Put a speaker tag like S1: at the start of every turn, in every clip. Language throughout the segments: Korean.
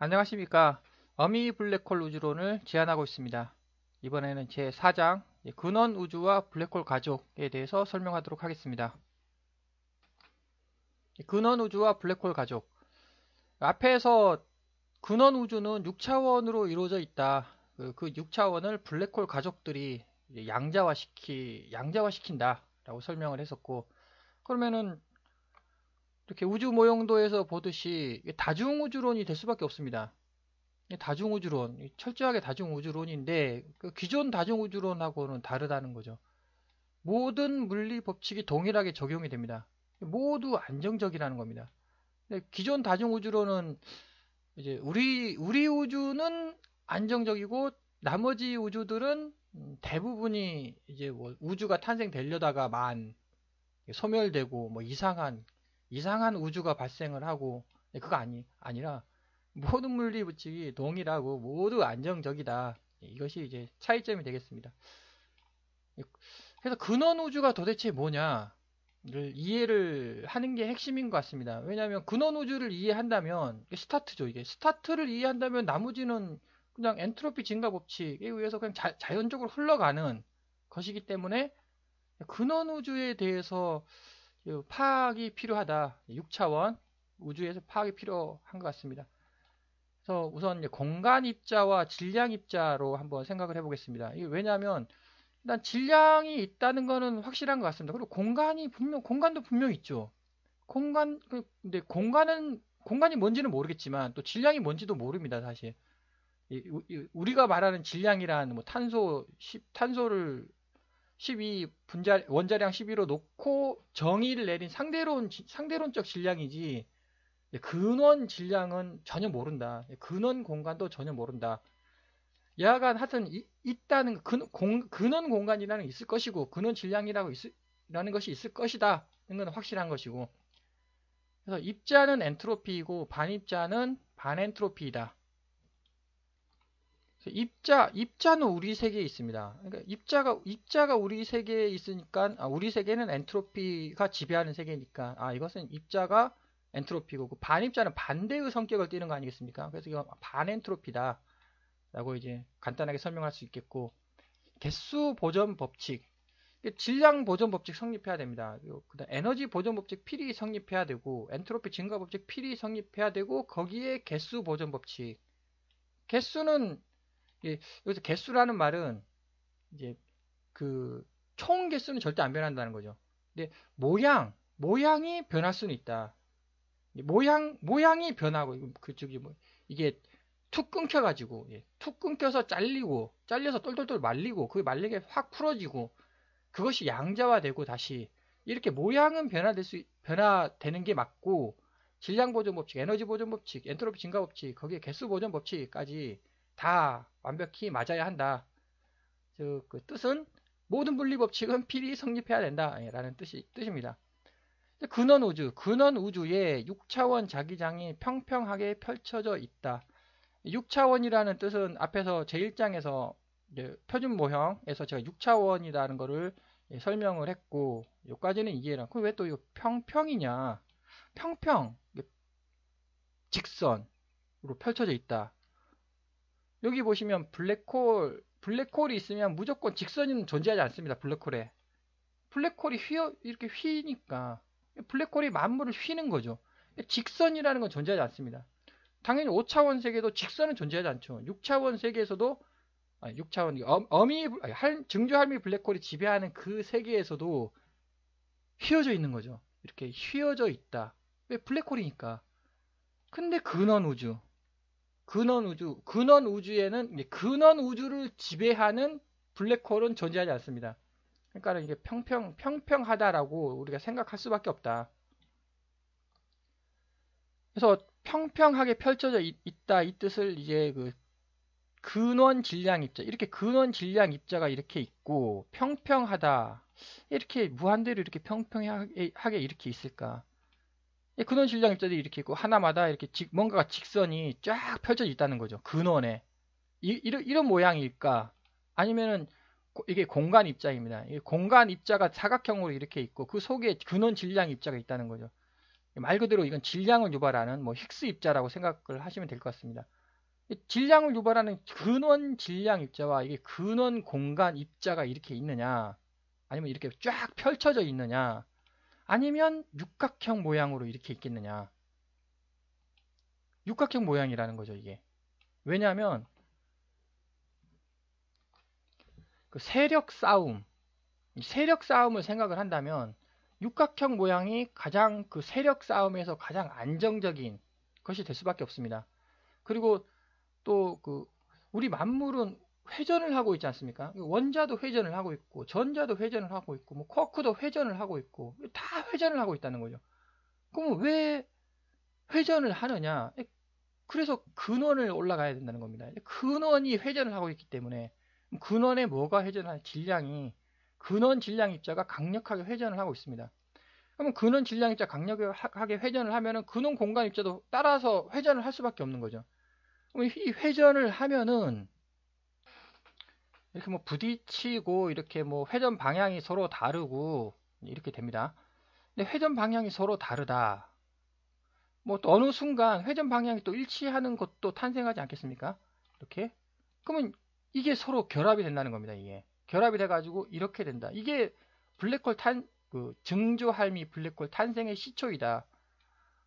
S1: 안녕하십니까. 어미 블랙홀 우주론을 제안하고 있습니다. 이번에는 제 4장 근원 우주와 블랙홀 가족에 대해서 설명하도록 하겠습니다. 근원 우주와 블랙홀 가족. 앞에서 근원 우주는 6차원으로 이루어져 있다. 그 6차원을 블랙홀 가족들이 양자화시킨다 라고 설명을 했었고, 그러면은 이렇게 우주 모형도에서 보듯이 다중우주론이 될 수밖에 없습니다. 다중우주론, 철저하게 다중우주론인데 그 기존 다중우주론하고는 다르다는 거죠. 모든 물리 법칙이 동일하게 적용이 됩니다. 모두 안정적이라는 겁니다. 기존 다중우주론은 이제 우리 우주는 안정적이고 나머지 우주들은 대부분이 이제 뭐 우주가 탄생되려다가 소멸되고 뭐 이상한 우주가 발생을 하고, 그거 아니라 모든 물리 법칙이 동일하고 모두 안정적이다. 이것이 이제 차이점이 되겠습니다. 그래서 근원 우주가 도대체 뭐냐를 이해를 하는 게 핵심인 것 같습니다. 왜냐하면 근원 우주를 이해한다면 스타트죠. 이게 스타트를 이해한다면 나머지는 그냥 엔트로피 증가 법칙에 의해서 그냥 자연적으로 흘러가는 것이기 때문에 근원 우주에 대해서 파악이 필요하다. 6차원 우주에서 파악이 필요한 것 같습니다. 그래서 우선 공간 입자와 질량 입자로 한번 생각을 해보겠습니다. 이게 왜냐하면 일단 질량이 있다는 거는 확실한 것 같습니다. 그리고 공간도 분명 있죠. 근데 공간이 뭔지는 모르겠지만 또 질량이 뭔지도 모릅니다, 사실. 우리가 말하는 질량이란 뭐 탄소를 12 원자량 12로 놓고 정의를 내린 상대론적 질량이지, 근원 질량은 전혀 모른다. 근원 공간도 전혀 모른다. 여하간 하여튼 있다는 근원 공간이라는 게 있을 것이고 근원 질량이라는 것이 있을 것이다. 이건 확실한 것이고. 그래서 입자는 엔트로피이고 반입자는 반엔트로피이다. 입자는 우리 세계에 있습니다. 그러니까 입자가 우리 세계에 있으니까, 우리 세계는 엔트로피가 지배하는 세계니까, 이것은 입자가 엔트로피고, 그 반입자는 반대의 성격을 띠는 거 아니겠습니까? 그래서 이거 반엔트로피다 라고 이제 간단하게 설명할 수 있겠고, 개수 보존 법칙, 질량 보존 법칙 성립해야 됩니다. 그다음 에너지 보존 법칙 필히 성립해야 되고, 엔트로피 증가 법칙 필히 성립해야 되고, 거기에 개수 보존 법칙. 개수는, 여기서 개수라는 말은 이제 그 총 개수는 절대 안 변한다는 거죠. 근데 모양이 변할 수는 있다. 모양이 변하고, 그쪽이 뭐 이게 툭 끊겨가지고, 툭 끊겨서 잘려서 똘똘똘 말리고, 그게 말리게 확 풀어지고, 그것이 양자화되고 다시 이렇게 모양은 변화되는 게 맞고, 질량 보존 법칙, 에너지 보존 법칙, 엔트로피 증가 법칙, 거기에 개수 보존 법칙까지 다 완벽히 맞아야 한다. 그 뜻은 모든 분리 법칙은 필히 성립해야 된다라는 뜻입니다. 근원 우주에 6차원 자기장이 평평하게 펼쳐져 있다. 6차원이라는 뜻은 앞에서 제1장에서 표준 모형에서 제가 6차원이라는 거를 설명을 했고, 여기까지는 이해를. 그럼 왜 또 이거 평평이냐? 평평, 직선으로 펼쳐져 있다. 여기 보시면 블랙홀이 있으면 무조건 직선은 존재하지 않습니다. 블랙홀이 이렇게 휘니까 블랙홀이 만물을 휘는 거죠. 직선이라는 건 존재하지 않습니다. 당연히 5차원 세계도 직선은 존재하지 않죠. 6차원 세계에서도 6차원 증조할미 블랙홀이 지배하는 그 세계에서도 휘어져 있는 거죠. 이렇게 휘어져 있다. 왜? 블랙홀이니까. 근데 근원 우주에는 근원 우주를 지배하는 블랙홀은 존재하지 않습니다. 그러니까 이게 평평하다라고 우리가 생각할 수밖에 없다. 그래서 평평하게 펼쳐져 있다, 이 뜻을 이제 근원 질량 입자, 이렇게 근원 질량 입자가 이렇게 있고 평평하다, 이렇게 무한대로 이렇게 평평하게 이렇게 있을까? 근원 질량 입자들이 이렇게 있고 하나마다 이렇게 뭔가가 직선이 쫙 펼쳐져 있다는 거죠. 근원에 이런 모양일까? 아니면은 이게 공간 입자입니다. 공간 입자가 사각형으로 이렇게 있고 그 속에 근원 질량 입자가 있다는 거죠. 말 그대로 이건 질량을 유발하는 뭐 힉스 입자라고 생각을 하시면 될 것 같습니다. 질량을 유발하는 근원 질량 입자와 이게 근원 공간 입자가 이렇게 있느냐, 아니면 이렇게 쫙 펼쳐져 있느냐, 아니면 육각형 모양으로 이렇게 있겠느냐. 육각형 모양이라는 거죠, 이게. 왜냐하면 그 세력 싸움을 생각을 한다면 육각형 모양이 가장 그 세력 싸움에서 가장 안정적인 것이 될 수밖에 없습니다. 그리고 또 그 우리 만물은 회전을 하고 있지 않습니까? 원자도 회전을 하고 있고 전자도 회전을 하고 있고 뭐 쿼크도 회전을 하고 있고 다 회전을 하고 있다는 거죠. 그럼 왜 회전을 하느냐? 그래서 근원을 올라가야 된다는 겁니다. 근원이 회전을 하고 있기 때문에 근원에 뭐가 회전할 질량이 근원 질량 입자가 강력하게 회전을 하고 있습니다. 그러면 근원 질량 입자 강력하게 회전을 하면은 근원 공간 입자도 따라서 회전을 할 수밖에 없는 거죠. 그럼 이 회전을 하면은 이렇게 뭐 부딪히고 이렇게 뭐 회전 방향이 서로 다르고 이렇게 됩니다. 근데 회전 방향이 서로 다르다. 뭐 또 어느 순간 회전 방향이 또 일치하는 것도 탄생하지 않겠습니까? 이렇게. 그러면 이게 서로 결합이 된다는 겁니다. 이게 결합이 돼가지고 이렇게 된다. 이게 블랙홀 증조할미 블랙홀 탄생의 시초이다.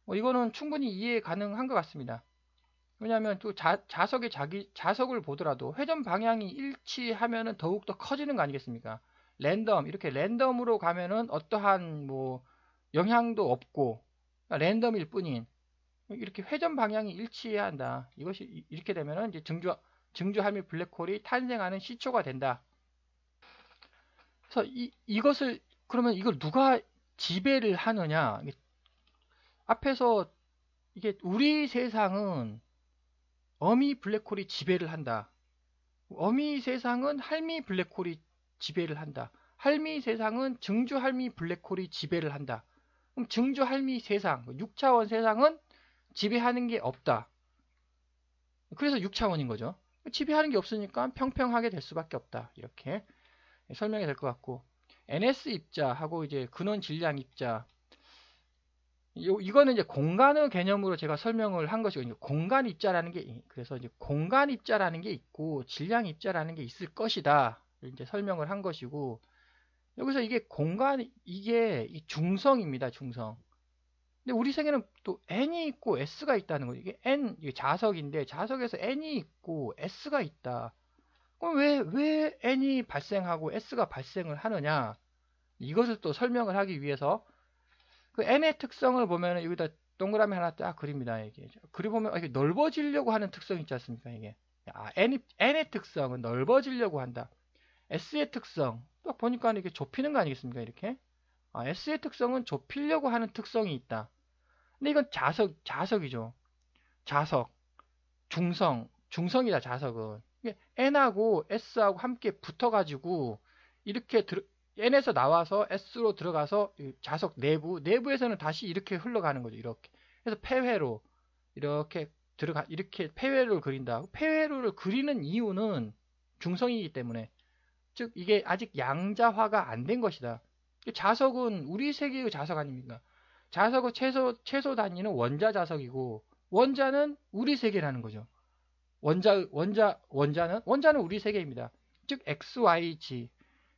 S1: 뭐 이거는 충분히 이해 가능한 것 같습니다. 왜냐하면 또 자석을 보더라도 회전 방향이 일치하면은 더욱더 커지는 거 아니겠습니까? 이렇게 랜덤으로 가면은 어떠한 뭐 영향도 없고 랜덤일 뿐인 이렇게 회전 방향이 일치해야 한다. 이것이 이렇게 되면은 이제 증조할미 블랙홀이 탄생하는 시초가 된다. 그래서 이것을 그러면 이걸 누가 지배를 하느냐? 앞에서 이게 우리 세상은 어미 블랙홀이 지배를 한다. 어미 세상은 할미 블랙홀이 지배를 한다. 할미 세상은 증조할미 블랙홀이 지배를 한다. 그럼 증조할미 세상, 6차원 세상은 지배하는 게 없다. 그래서 6차원인 거죠. 지배하는 게 없으니까 평평하게 될 수밖에 없다. 이렇게 설명이 될 것 같고, NS 입자하고 이제 근원 질량 입자, 이거는 이제 공간의 개념으로 제가 설명을 한 것이고, 공간 입자라는 게, 그래서 이제 공간 입자라는 게 있고, 질량 입자라는 게 있을 것이다. 이제 설명을 한 것이고, 여기서 이게 중성입니다, 중성. 근데 우리 세계는 또 N이 있고 S가 있다는 거죠. 이게 자석인데, 자석에서 N이 있고 S가 있다. 그럼 왜 N이 발생하고 S가 발생을 하느냐? 이것을 또 설명을 하기 위해서, 그 n의 특성을 보면 여기다 동그라미 하나 딱 그립니다. 이게 그리보면 이게 넓어지려고 하는 특성이 있지 않습니까? 이게 n의 특성은 넓어지려고 한다. s의 특성 딱 보니까 이게 좁히는 거 아니겠습니까? 이렇게 s의 특성은 좁히려고 하는 특성이 있다. 근데 이건 자석이죠. 자석, 중성이다. 자석은 이게 n하고 s하고 함께 붙어가지고 이렇게 n에서 나와서 s로 들어가서 자석 내부에서는 다시 이렇게 흘러가는 거죠. 이렇게. 그래서 폐회로 이렇게 폐회로를 그린다. 폐회로를 그리는 이유는 중성이기 때문에, 즉 이게 아직 양자화가 안 된 것이다. 자석은 우리 세계의 자석 아닙니까? 자석의 최소 단위는 원자 자석이고 원자는 우리 세계라는 거죠. 원자는 우리 세계입니다. 즉 XYG.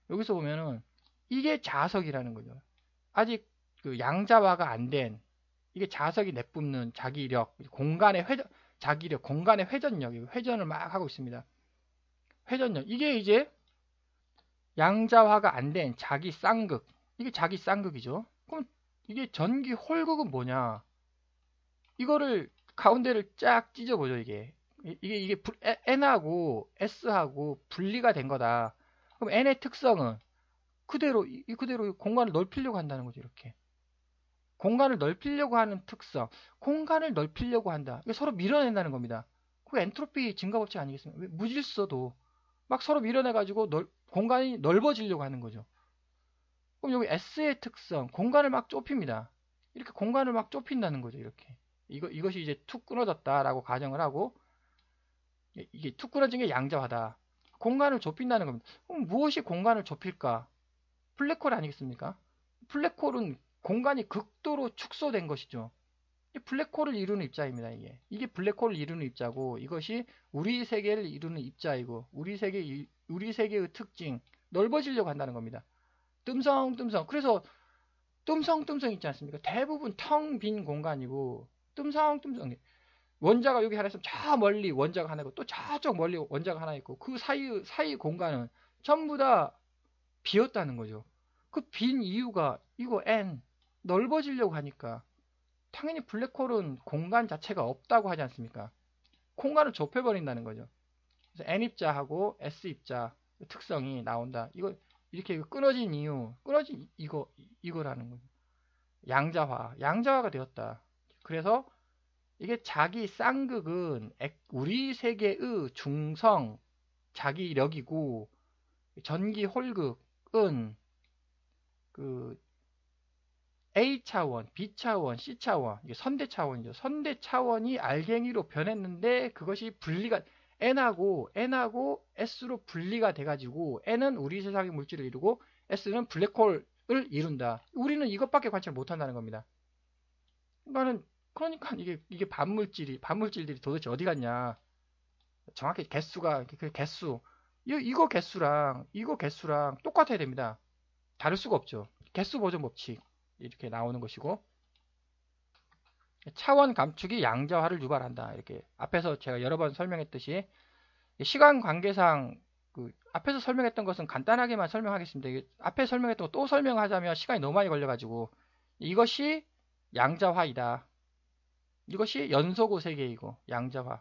S1: 여기서 보면은 이게 자석이라는 거죠. 아직 그 양자화가 안 된, 이게 자석이 내뿜는 자기력, 공간의 회전력, 회전을 막 하고 있습니다. 회전력. 이게 이제 양자화가 안 된 자기 쌍극. 이게 자기 쌍극이죠. 그럼 이게 전기 홀극은 뭐냐? 이거를 가운데를 쫙 찢어보죠, 이게 N하고 S하고 분리가 된 거다. 그럼 N의 특성은 그대로 공간을 넓히려고 한다는 거죠, 이렇게. 공간을 넓히려고 하는 특성. 공간을 넓히려고 한다. 이게 서로 밀어낸다는 겁니다. 그게 엔트로피 증가 법칙 아니겠습니까? 무질서도 막 서로 밀어내가지고 공간이 넓어지려고 하는 거죠. 그럼 여기 S의 특성, 공간을 막 좁힙니다. 이렇게 공간을 막 좁힌다는 거죠, 이렇게. 이것이 이제 툭 끊어졌다라고 가정을 하고, 이게 툭 끊어진 게 양자화다. 공간을 좁힌다는 겁니다. 그럼 무엇이 공간을 좁힐까? 블랙홀 아니겠습니까? 블랙홀은 공간이 극도로 축소된 것이죠. 블랙홀을 이루는 입자입니다. 이게 블랙홀을 이루는 입자고, 이것이 우리 세계를 이루는 입자이고, 우리 세계의 특징, 넓어지려고 한다는 겁니다. 뜸성뜸성. 그래서 뜸성뜸성 있지 않습니까? 대부분 텅 빈 공간이고 뜸성뜸성. 원자가 여기 하나 있으면 저 멀리 원자가 하나 있고 또 저쪽 멀리 원자가 하나 있고 그 사이 공간은 전부 다 비었다는 거죠. 그 빈 이유가 이거 n 넓어지려고 하니까. 당연히 블랙홀은 공간 자체가 없다고 하지 않습니까? 공간을 좁혀버린다는 거죠. 그래서 n입자하고 s입자 특성이 나온다. 이거 이렇게 끊어진 이유, 끊어진 이거라는 거죠. 양자화가 되었다. 그래서 이게 자기 쌍극은 우리 세계의 중성 자기력이고, 전기 홀극은 그 A차원, B차원, C차원, 이게 선대차원이죠. 선대차원이 알갱이로 변했는데 그것이 분리가 N하고 S로 분리가 돼가지고 N은 우리 세상의 물질을 이루고 S는 블랙홀을 이룬다. 우리는 이것밖에 관찰 못한다는 겁니다. 그러니까 이게 반물질들이 도대체 어디 갔냐? 정확히 개수가 그 개수 이거 개수랑 똑같아야 됩니다. 다를 수가 없죠. 개수 보존 법칙 이렇게 나오는 것이고, 차원 감축이 양자화를 유발한다. 이렇게 앞에서 제가 여러 번 설명했듯이 시간 관계상 앞에서 설명했던 것은 간단하게만 설명하겠습니다. 앞에 설명했던 거 또 설명하자면 시간이 너무 많이 걸려가지고, 이것이 양자화이다. 이것이 연소고 세계이고 양자화.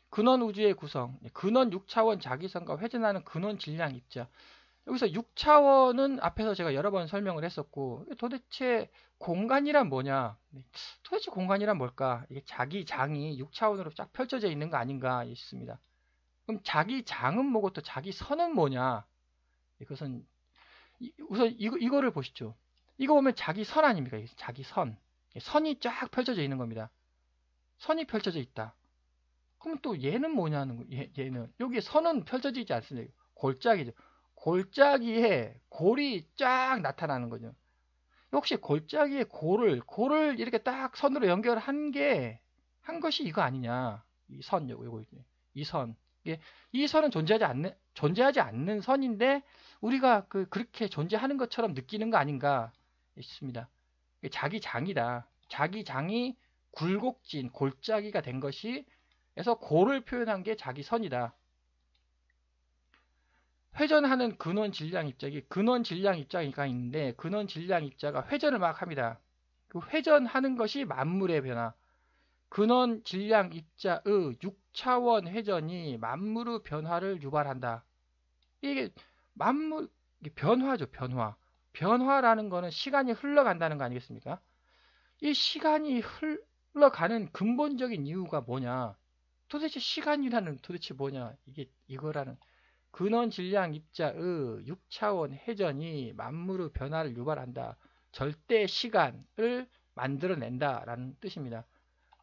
S1: 근원 우주의 구성, 근원 6차원 자기성과 회전하는 근원 질량 입자. 여기서 6차원은 앞에서 제가 여러 번 설명을 했었고, 도대체 공간이란 뭐냐? 도대체 공간이란 뭘까? 이게 자기 장이 6차원으로 쫙 펼쳐져 있는 거 아닌가 싶습니다. 그럼 자기 장은 뭐고 또 자기 선은 뭐냐? 이것은 우선 이거를 보시죠. 이거 보면 자기 선 아닙니까? 자기 선. 선이 쫙 펼쳐져 있는 겁니다. 선이 펼쳐져 있다. 그럼 또 얘는 뭐냐는 거예요. 얘는 여기에 선은 펼쳐지지 않습니다. 골짜기죠. 골짜기에 골이 쫙 나타나는 거죠. 혹시 골짜기에 골을 이렇게 딱 선으로 연결한 것이 이거 아니냐? 이 선, 요거 이 선. 이 선은 존재하지 않는 선인데 우리가 그렇게 존재하는 것처럼 느끼는 거 아닌가 싶습니다. 자기 장이다. 자기 장이 굴곡진 골짜기가 된 것이, 그래서 골을 표현한 게 자기 선이다. 회전하는 근원 질량 입자기 근원 질량 입자가 있는데, 근원 질량 입자가 회전을 막 합니다. 그 회전하는 것이 만물의 변화. 근원 질량 입자의 6차원 회전이 만물의 변화를 유발한다. 이게 만물 변화죠, 변화. 변화라는 거는 시간이 흘러간다는 거 아니겠습니까? 이 시간이 흘러가는 근본적인 이유가 뭐냐? 도대체 시간이라는 도대체 뭐냐? 이거라는 근원 질량 입자의 6차원 회전이 만물의 변화를 유발한다. 절대 시간을 만들어낸다라는 뜻입니다.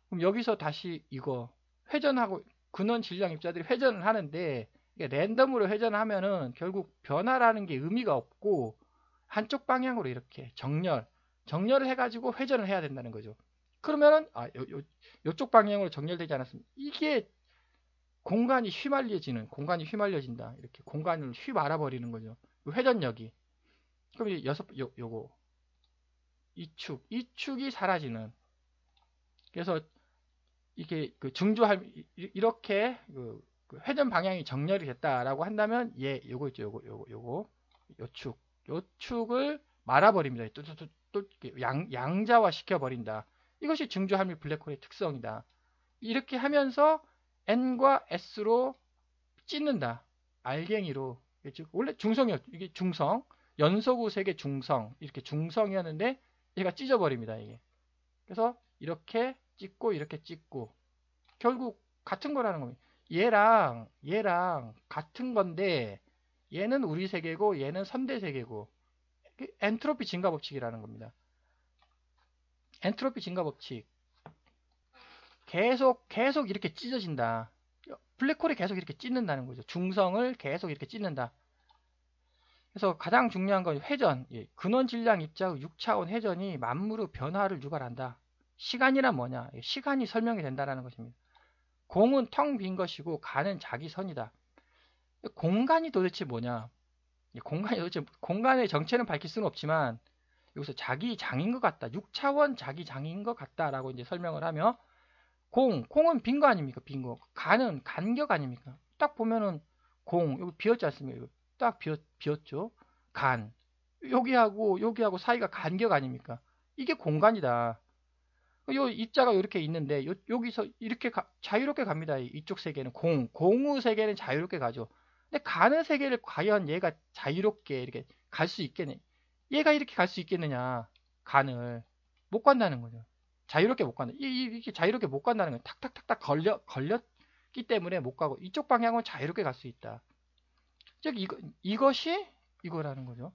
S1: 그럼 여기서 다시 이거 회전하고 근원 질량 입자들이 회전을 하는데, 랜덤으로 회전하면은 결국 변화라는 게 의미가 없고 한쪽 방향으로 이렇게 정렬을 해가지고 회전을 해야 된다는 거죠. 그러면은 요쪽 방향으로 정렬되지 않았습니다. 이게 공간이 휘말려진다. 이렇게 공간을 휘말아버리는 거죠. 회전력이. 그럼 이제 요거 이 축이 사라지는. 그래서 이게 이렇게 회전 방향이 정렬이 됐다라고 한다면 요거 있죠. 요 축을 말아버립니다. 또 양자화 시켜버린다. 이것이 증조함유 블랙홀의 특성이다. 이렇게 하면서 N과 S로 찢는다. 알갱이로. 원래 중성이었죠. 이게 중성. 연소구 세계 중성. 이렇게 중성이었는데 얘가 찢어버립니다. 이게. 그래서 이렇게 찢고 결국 같은 거라는 겁니다. 얘랑 같은 건데 얘는 우리 세계고 얘는 선대 세계고, 엔트로피 증가 법칙이라는 겁니다. 엔트로피 증가 법칙. 계속 이렇게 찢어진다. 블랙홀이 계속 이렇게 찢는다는 거죠. 중성을 계속 이렇게 찢는다. 그래서 가장 중요한 건 회전, 근원 질량 입자의 6차원 회전이 만물의 변화를 유발한다. 시간이란 뭐냐? 시간이 설명이 된다는 것입니다. 공은 텅 빈 것이고 간은 자기 선이다. 공간이 도대체 뭐냐? 공간이 도대체 공간의 정체는 밝힐 수는 없지만 여기서 자기 장인 것 같다. 6차원 자기 장인 것 같다라고 이제 설명을 하며 공은 빈 거 아닙니까? 빈 거. 간은 간격 아닙니까? 딱 보면은 여기 비었지 않습니까? 이거 딱 비었죠. 간. 여기하고 사이가 간격 아닙니까? 이게 공간이다. 요 입자가 이렇게 있는데 여기서 이렇게 자유롭게 갑니다. 이쪽 세계는 공의 세계는 자유롭게 가죠. 근데 간의 세계를 과연 얘가 자유롭게 이렇게 갈 수 있겠네. 얘가 이렇게 갈 수 있겠느냐? 간을 못 간다는 거죠. 자유롭게 못 간다. 이게 자유롭게 못 간다는 거예요. 탁탁탁탁 걸렸기 때문에 못 가고 이쪽 방향은 자유롭게 갈 수 있다. 즉 이것이 이거라는 거죠.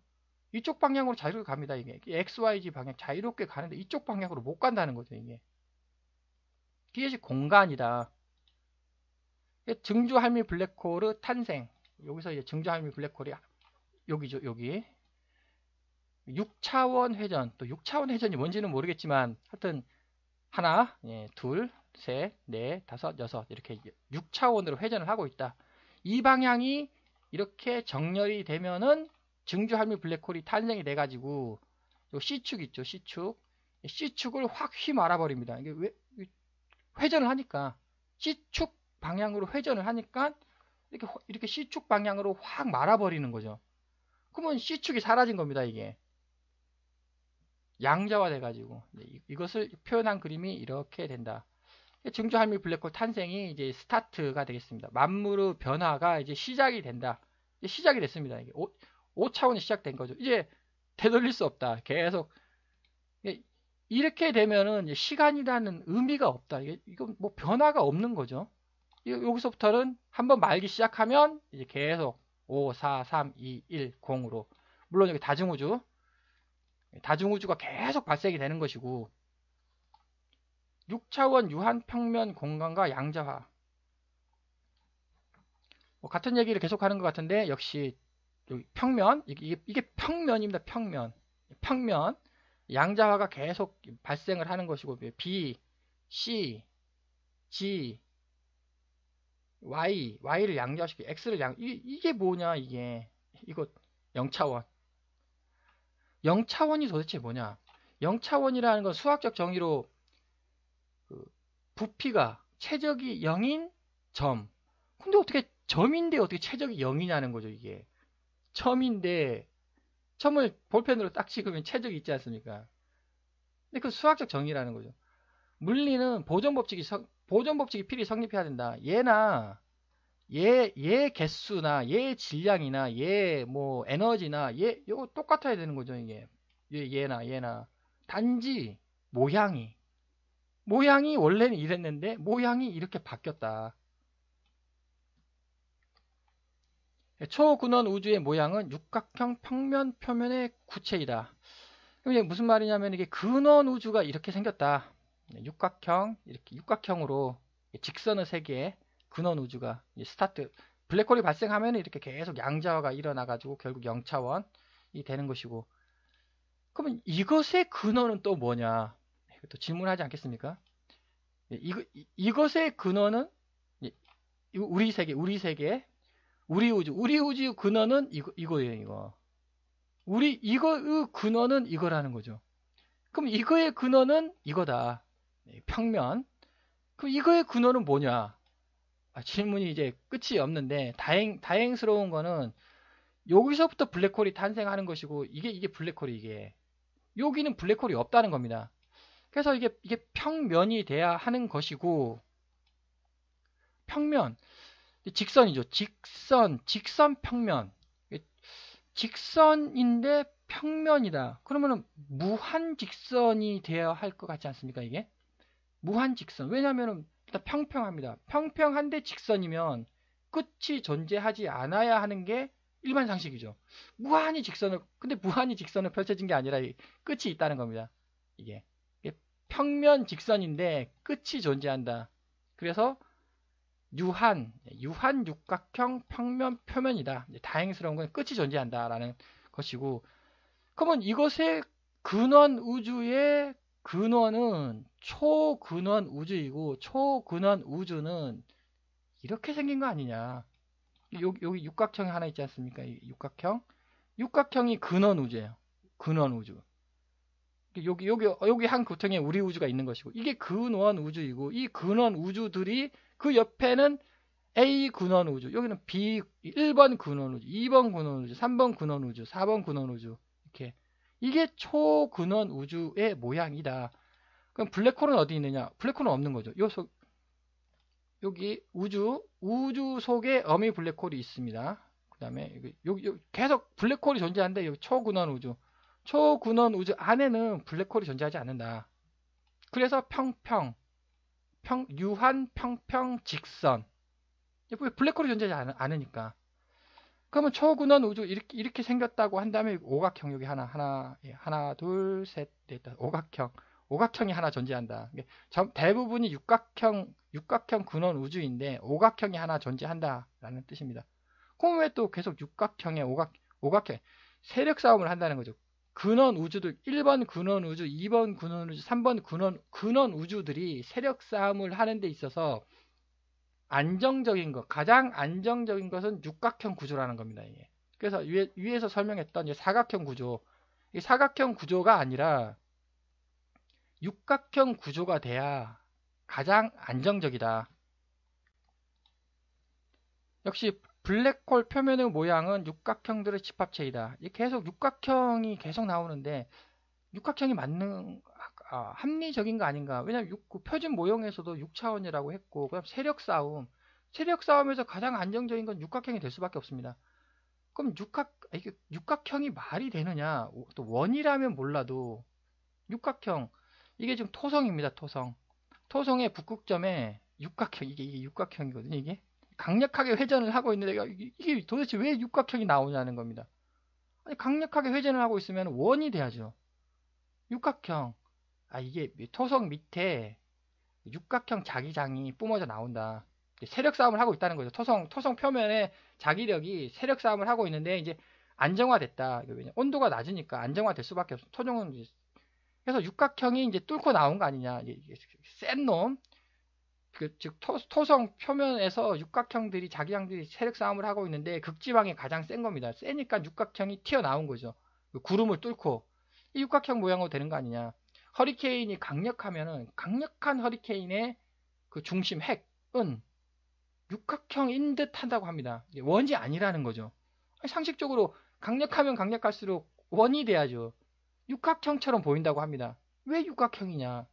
S1: 이쪽 방향으로 자유롭게 갑니다. 이게 XYZ 방향 자유롭게 가는데 이쪽 방향으로 못 간다는 거죠. 이게 이것이 공간이다. 증주할미 블랙홀의 탄생. 여기서 이제 증주할미 블랙홀이 여기죠. 여기 6차원 회전. 또 6차원 회전이 뭔지는 모르겠지만 하여튼 하나, 둘, 셋, 넷, 다섯, 여섯 이렇게 6차원으로 회전을 하고 있다. 이 방향이 이렇게 정렬이 되면은 증주할미 블랙홀이 탄생이 돼가지고 요 C축 있죠. C축을 확 휘말아버립니다. 이게 왜 회전을 하니까 C축 방향으로 회전을 하니까 이렇게 C축 방향으로 확 말아버리는 거죠. 그러면 C축이 사라진 겁니다. 이게 양자화 돼가지고 이것을 표현한 그림이 이렇게 된다. 증조할미 블랙홀 탄생이 이제 스타트가 되겠습니다. 만물의 변화가 이제 시작이 된다. 이제 시작이 됐습니다. 이게 5차원이 시작된 거죠. 이제 되돌릴 수 없다. 계속 이렇게 되면은 시간이라는 의미가 없다. 이건 뭐 변화가 없는 거죠. 여기서부터는 한번 말기 시작하면 이제 계속 5, 4, 3, 2, 1, 0으로 물론 여기 다중우주가 계속 발생이 되는 것이고 6차원 유한평면 공간과 양자화 뭐 같은 얘기를 계속하는 것 같은데 역시 여기 평면 이게 평면입니다. 평면 양자화가 계속 발생을 하는 것이고 B, C, G, Y를 양자화시키 X를 이게 뭐냐 이거 0차원 0차원이 도대체 뭐냐 0차원이라는 건 수학적 정의로 부피가 최적이 0인 점 근데 어떻게 점인데 어떻게 최적이 0이냐는 거죠. 이게 점인데 점을 볼펜으로 딱 찍으면 최적이 있지 않습니까? 근데 그 수학적 정의라는 거죠. 물리는 보존법칙이 필히 성립해야 된다. 얘 개수나 얘 질량이나 얘 뭐 에너지나 이거 똑같아야 되는 거죠. 이게 얘나 단지 모양이 원래는 이랬는데 모양이 이렇게 바뀌었다. 초근원 우주의 모양은 육각형 평면 표면의 구체이다. 그럼 이게 무슨 말이냐면 이게 근원 우주가 이렇게 생겼다. 이렇게 육각형으로 직선의 세계에 근원 우주가 스타트 블랙홀이 발생하면 이렇게 계속 양자화가 일어나가지고 결국 0차원이 되는 것이고 그러면 이것의 근원은 또 뭐냐? 또 질문하지 않겠습니까? 이것의 근원은 우리 세계, 우리 우주 근원은 이거예요, 이거. 이거의 근원은 이거라는 거죠. 그럼 이거의 근원은 이거다. 평면. 그럼 이거의 근원은 뭐냐? 질문이 이제 끝이 없는데 다행스러운 거는 여기서부터 블랙홀이 탄생하는 것이고 이게 블랙홀이 이게 여기는 블랙홀이 없다는 겁니다. 그래서 이게 평면이 돼야 하는 것이고 평면 직선이죠. 직선 평면. 직선인데 평면이다. 그러면은 무한 직선이 되어야 할 것 같지 않습니까? 이게 무한 직선. 왜냐하면 일단 평평합니다. 평평한데 직선이면 끝이 존재하지 않아야 하는 게 일반 상식이죠. 근데 무한히 직선을 펼쳐진 게 아니라 끝이 있다는 겁니다. 이게 평면 직선인데 끝이 존재한다. 그래서 유한 육각형 평면 표면이다. 다행스러운 건 끝이 존재한다라는 것이고, 그러면 이것의 근원 우주의 근원은 초근원 우주이고, 초근원 우주는 이렇게 생긴 거 아니냐. 여기 육각형이 하나 있지 않습니까? 육각형. 육각형이 근원 우주예요. 근원 우주. 여기 한 구덩이에 우리 우주가 있는 것이고, 이게 근원 우주이고, 이 근원 우주들이 그 옆에는 A 근원 우주, 여기는 B 1번 근원 우주, 2번 근원 우주, 3번 근원 우주, 4번 근원 우주, 이렇게. 이게 초근원 우주의 모양이다. 그럼 블랙홀은 어디 있느냐? 블랙홀은 없는 거죠. 여기 우주 속에 어미 블랙홀이 있습니다. 그 다음에 여기 계속 블랙홀이 존재하는데, 여기 초근원 우주. 초근원 우주 안에는 블랙홀이 존재하지 않는다. 그래서 유한 평평 직선. 블랙홀이 존재하지 않으니까. 그러면 초근원 우주 이렇게 생겼다고 한다면 오각형 여기 하나, 둘, 셋, 넷, 오각형이 하나 존재한다. 대부분이 육각형 근원 우주인데 오각형이 하나 존재한다라는 뜻입니다. 그럼 왜 또 계속 육각형에 오각형 세력 싸움을 한다는 거죠. 근원 우주들 1번 근원 우주, 2번 근원 우주, 3번 근원 우주들이 세력 싸움을 하는 데 있어서 가장 안정적인 것은 육각형 구조라는 겁니다. 이게. 그래서 위에서 설명했던 사각형 구조, 이 사각형 구조가 아니라 육각형 구조가 돼야 가장 안정적이다. 역시 블랙홀 표면의 모양은 육각형들의 집합체이다. 계속 육각형이 계속 나오는데 육각형이 맞는 합리적인 거 아닌가? 왜냐면 그 표준 모형에서도 6차원이라고 했고, 그다음 세력 싸움에서 가장 안정적인 건 육각형이 될 수밖에 없습니다. 그럼 육각형이 말이 되느냐? 또 원이라면 몰라도 육각형, 이게 지금 토성입니다. 토성의 북극점에 육각형, 이게 육각형이거든요. 이게 강력하게 회전을 하고 있는데 이게 도대체 왜 육각형이 나오냐는 겁니다. 아니, 강력하게 회전을 하고 있으면 원이 돼야죠. 육각형. 이게 토성 밑에 육각형 자기장이 뿜어져 나온다. 세력 싸움을 하고 있다는 거죠. 토성 표면에 자기력이 세력 싸움을 하고 있는데 이제 안정화됐다. 온도가 낮으니까 안정화될 수밖에 없어. 토종은 그래서 육각형이 이제 뚫고 나온 거 아니냐. 센 놈. 즉 토성 표면에서 육각형들이 자기장들이 세력 싸움을 하고 있는데 극지방이 가장 센 겁니다. 세니까 육각형이 튀어나온 거죠. 구름을 뚫고 이 육각형 모양으로 되는 거 아니냐. 허리케인이 강력하면은 강력한 허리케인의 그 중심 핵은 육각형인 듯 한다고 합니다. 원이 아니라는 거죠. 상식적으로 강력하면 강력할수록 원이 돼야죠. 육각형처럼 보인다고 합니다. 왜 육각형이냐?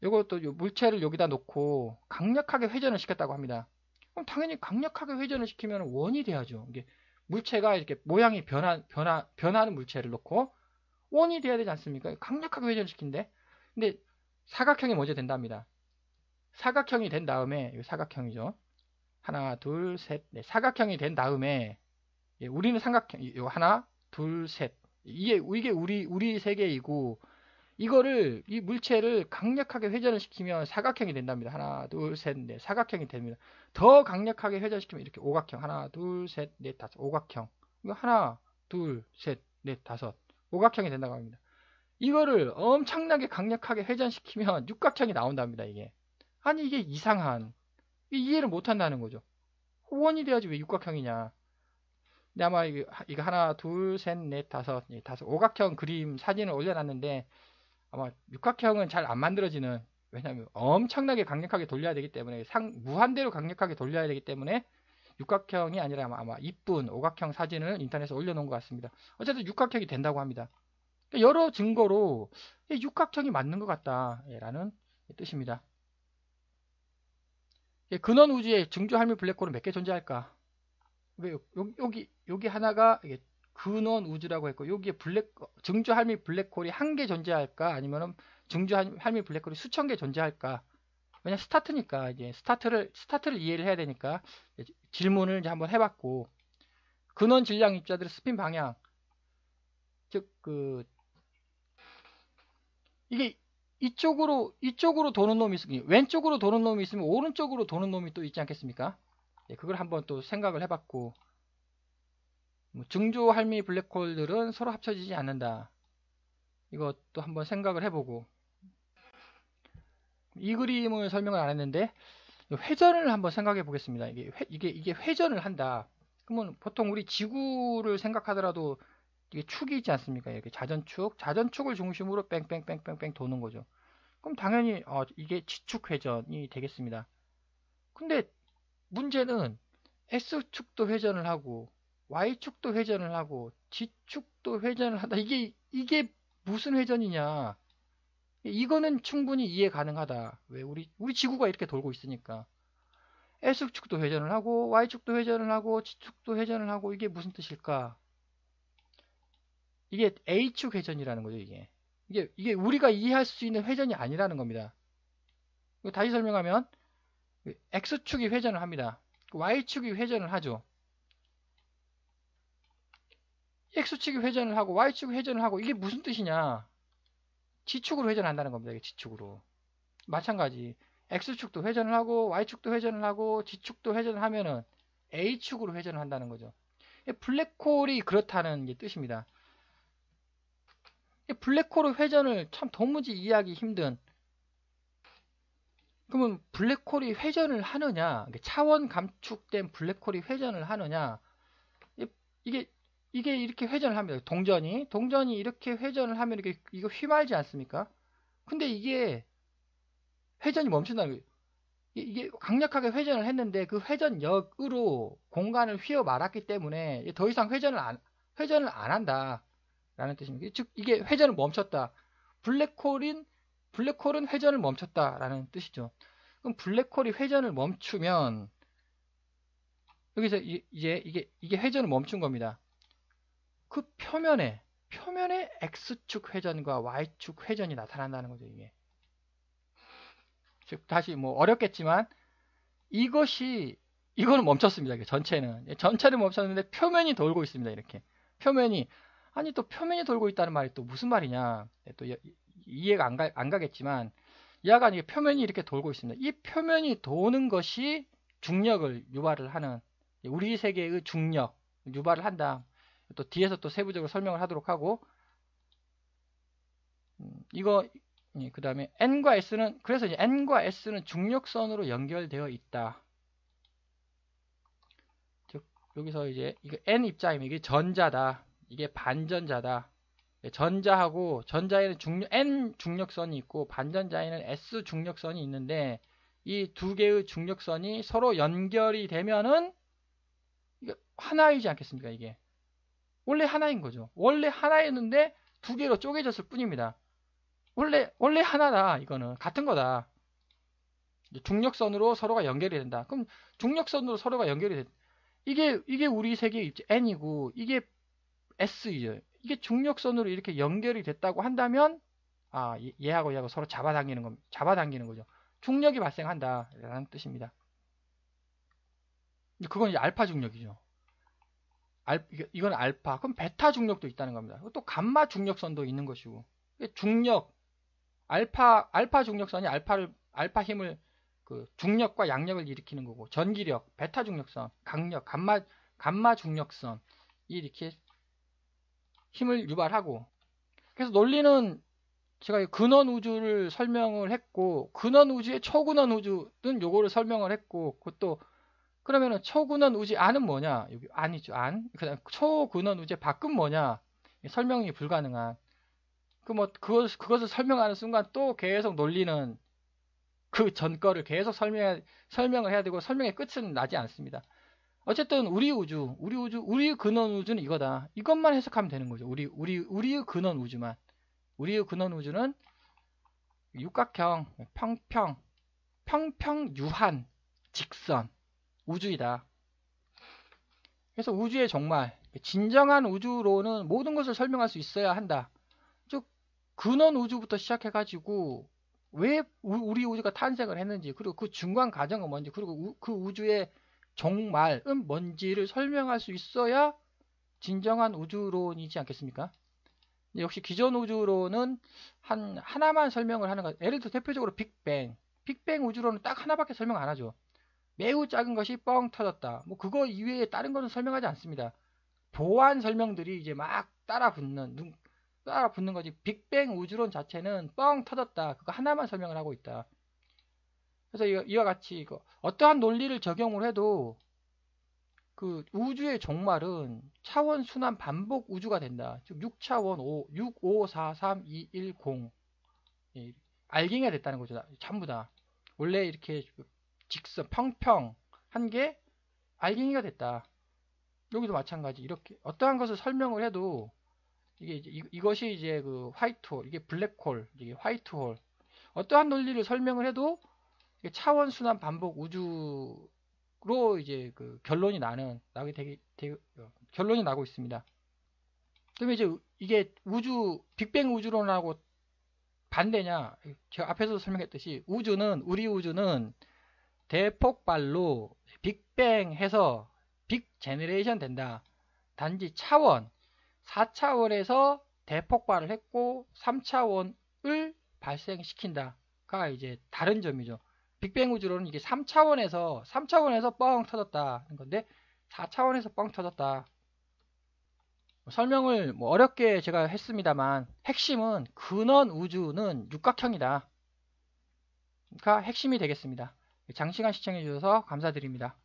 S1: 이것도 물체를 여기다 놓고 강력하게 회전을 시켰다고 합니다. 그럼 당연히 강력하게 회전을 시키면 원이 돼야죠. 이게 물체가 이렇게 모양이 변하는 물체를 놓고 원이 돼야 되지 않습니까? 강력하게 회전을 시킨데. 근데 사각형이 먼저 된답니다. 사각형이 된 다음에, 이거 사각형이죠. 하나, 둘, 셋, 넷. 사각형이 된 다음에, 우리는 삼각형, 이거 하나, 둘, 셋. 이게 우리 세계이고, 이 물체를 강력하게 회전을 시키면 사각형이 된답니다. 하나, 둘, 셋, 넷. 사각형이 됩니다. 더 강력하게 회전시키면 이렇게 오각형. 하나, 둘, 셋, 넷, 다섯. 오각형. 이거 하나, 둘, 셋, 넷, 다섯. 오각형이 된다고 합니다. 이거를 엄청나게 강력하게 회전시키면 육각형이 나온답니다. 이게. 아니, 이게 이상한. 이해를 못 한다는 거죠. 원이 돼야지 왜 육각형이냐. 근데 아마 이거 하나, 둘, 셋, 넷, 다섯, 오각형 그림 사진을 올려놨는데 아마 육각형은 잘 안 만들어지는, 왜냐하면 엄청나게 강력하게 돌려야 되기 때문에 무한대로 강력하게 돌려야 되기 때문에 육각형이 아니라 아마 이쁜 오각형 사진을 인터넷에 올려놓은 것 같습니다. 어쨌든 육각형이 된다고 합니다. 여러 증거로 육각형이 맞는 것 같다라는 뜻입니다. 근원 우주에 증주 할미 블랙홀은 몇 개 존재할까? 왜 여기 하나가 근원 우주라고 했고 여기에 증주 할미 블랙홀이 한 개 존재할까? 아니면은 증주 할미 블랙홀이 수천 개 존재할까? 왜냐 스타트니까 이제 스타트를 이해를 해야 되니까 질문을 이제 한번 해봤고, 근원 질량 입자들의 스핀 방향, 즉 이게 이쪽으로 도는 놈이 있으면, 왼쪽으로 도는 놈이 있으면 오른쪽으로 도는 놈이 또 있지 않겠습니까? 예, 그걸 한번 또 생각을 해봤고, 뭐 증조 할미 블랙홀들은 서로 합쳐지지 않는다. 이것도 한번 생각을 해보고, 이 그림을 설명을 안 했는데 회전을 한번 생각해 보겠습니다. 이게 회전을 한다. 그러면 보통 우리 지구를 생각하더라도 이게 축이 있지 않습니까? 이렇게 자전축을 중심으로 뺑뺑뺑뺑뺑 도는 거죠. 그럼 당연히 이게 지축 회전이 되겠습니다. 근데 문제는 X축도 회전을 하고 Y축도 회전을 하고 G축도 회전을 한다. 이게 무슨 회전이냐? 이거는 충분히 이해 가능하다. 왜 우리 지구가 이렇게 돌고 있으니까. X축도 회전을 하고 Y축도 회전을 하고 G축도 회전을 하고 이게 무슨 뜻일까? 이게 A축 회전이라는 거죠, 이게 우리가 이해할 수 있는 회전이 아니라는 겁니다. 다시 설명하면 X축이 회전을 합니다. Y축이 회전을 하죠. X축이 회전을 하고 Y축이 회전을 하고 이게 무슨 뜻이냐? G축으로 회전한다는 겁니다. 이게 G축으로. 마찬가지 X축도 회전을 하고 Y축도 회전을 하고 G축도 회전을 하면은 A축으로 회전을 한다는 거죠. 블랙홀이 그렇다는 게 뜻입니다. 블랙홀의 회전을 참 도무지 이해하기 힘든, 그러면 블랙홀이 회전을 하느냐, 차원 감축된 블랙홀이 회전을 하느냐, 이게 이렇게 회전을 합니다. 동전이 이렇게 회전을 하면 이거 휘말지 않습니까? 근데 이게 회전이 멈춘다는 거예요. 이게 강력하게 회전을 했는데 그 회전력으로 공간을 휘어 말았기 때문에 더 이상 회전을 안 한다 라는 뜻입니다. 즉 이게 회전을 멈췄다. 블랙홀은 회전을 멈췄다 라는 뜻이죠. 그럼 블랙홀이 회전을 멈추면 여기서 이제 이게 회전을 멈춘 겁니다. 그 표면에 X축 회전과 Y축 회전이 나타난다는 거죠. 즉 다시 뭐 어렵겠지만 이거는 멈췄습니다. 전체는 멈췄는데 표면이 돌고 있습니다. 이렇게 표면이 돌고 있다는 말이 또 무슨 말이냐? 또 이해가 안 가겠지만 야간 이게 표면이 이렇게 돌고 있습니다. 이 표면이 도는 것이 중력을 유발을 하는, 우리 세계의 중력 유발을 한다. 또 뒤에서 또 세부적으로 설명을 하도록 하고, 그 다음에 N과 S는, 그래서 이제 N과 S는 중력선으로 연결되어 있다. 즉, 여기서 이제, 이거 N 입자이면 이게 전자다. 이게 반전자다. 전자에는 N 중력선이 있고, 반전자에는 S 중력선이 있는데, 이 두 개의 중력선이 서로 연결이 되면은, 이게 하나이지 않겠습니까, 이게? 원래 하나인 거죠. 원래 하나였는데, 두 개로 쪼개졌을 뿐입니다. 원래 하나다. 이거는 같은 거다. 중력선으로 서로가 연결이 된다. 그럼 중력선으로 서로가 연결이 된다. 이게 우리 세계의 입자 N이고 이게 S이죠. 이게 중력선으로 이렇게 연결이 됐다고 한다면 얘하고 서로 잡아당기는 거죠. 중력이 발생한다라는 뜻입니다. 그건 이제 알파 중력이죠. 이건 알파. 그럼 베타 중력도 있다는 겁니다. 또 감마 중력선도 있는 것이고. 중력 알파 중력선이 알파 힘을 중력과 양력을 일으키는 거고, 전기력 베타 중력선, 강력 감마 중력선 이렇게 힘을 유발하고. 그래서 논리는 제가 근원 우주를 설명을 했고, 근원 우주의 초근원 우주는 요거를 설명을 했고, 그것도 그러면은 초근원 우주 안은 뭐냐? 여기 안이죠, 안. 그다음 초근원 우주의 밖은 뭐냐? 설명이 불가능한. 그것을 설명하는 순간 또 계속 논리는 그 전 거를 계속 설명을 해야 되고, 설명의 끝은 나지 않습니다. 어쨌든 우리의 근원 우주는 이거다. 이것만 해석하면 되는 거죠. 우리의 근원 우주만. 우리의 근원 우주는 육각형, 평평, 유한, 직선 우주이다. 그래서 우주의 정말 진정한 우주로는 모든 것을 설명할 수 있어야 한다. 즉 근원 우주부터 시작해가지고 왜 우리 우주가 탄생을 했는지, 그리고 그 중간 과정은 뭔지, 그리고 그 우주의 종말은 뭔지를 설명할 수 있어야 진정한 우주론이지 않겠습니까? 역시 기존 우주론은 하나만 설명을 하는 것. 예를 들어 대표적으로 빅뱅. 빅뱅 우주론은 딱 하나밖에 설명 안 하죠. 매우 작은 것이 뻥 터졌다. 뭐 그거 이외에 다른 것은 설명하지 않습니다. 보완 설명들이 이제 막 따라 붙는 거지. 빅뱅 우주론 자체는 뻥 터졌다. 그거 하나만 설명을 하고 있다. 그래서 이와 같이 어떠한 논리를 적용을 해도 그 우주의 종말은 차원 순환 반복 우주가 된다. 즉 6차원 6, 5, 4, 3, 2, 1, 0. 알갱이가 됐다는 거죠. 전부 다. 원래 이렇게 직선 평평한 게 알갱이가 됐다. 여기도 마찬가지. 이렇게 어떠한 것을 설명을 해도 이것이 이제 그 화이트홀, 이게 블랙홀, 이게 화이트홀. 어떠한 논리를 설명을 해도 차원 순환 반복 우주로 이제 그 결론이 나고 있습니다. 그러면 이제 이게 빅뱅 우주론하고 반대냐? 제가 앞에서도 설명했듯이 우리 우주는 대폭발로 빅뱅해서 빅 제너레이션 된다. 단지 차원 4차원에서 대폭발을 했고 3차원을 발생시킨다가 이제 다른 점이죠. 빅뱅 우주론은 이게 3차원에서 뻥 터졌다는 건데 4차원에서 뻥 터졌다. 설명을 뭐 어렵게 제가 했습니다만 핵심은 근원 우주는 육각형이다. 가 핵심이 되겠습니다. 장시간 시청해 주셔서 감사드립니다.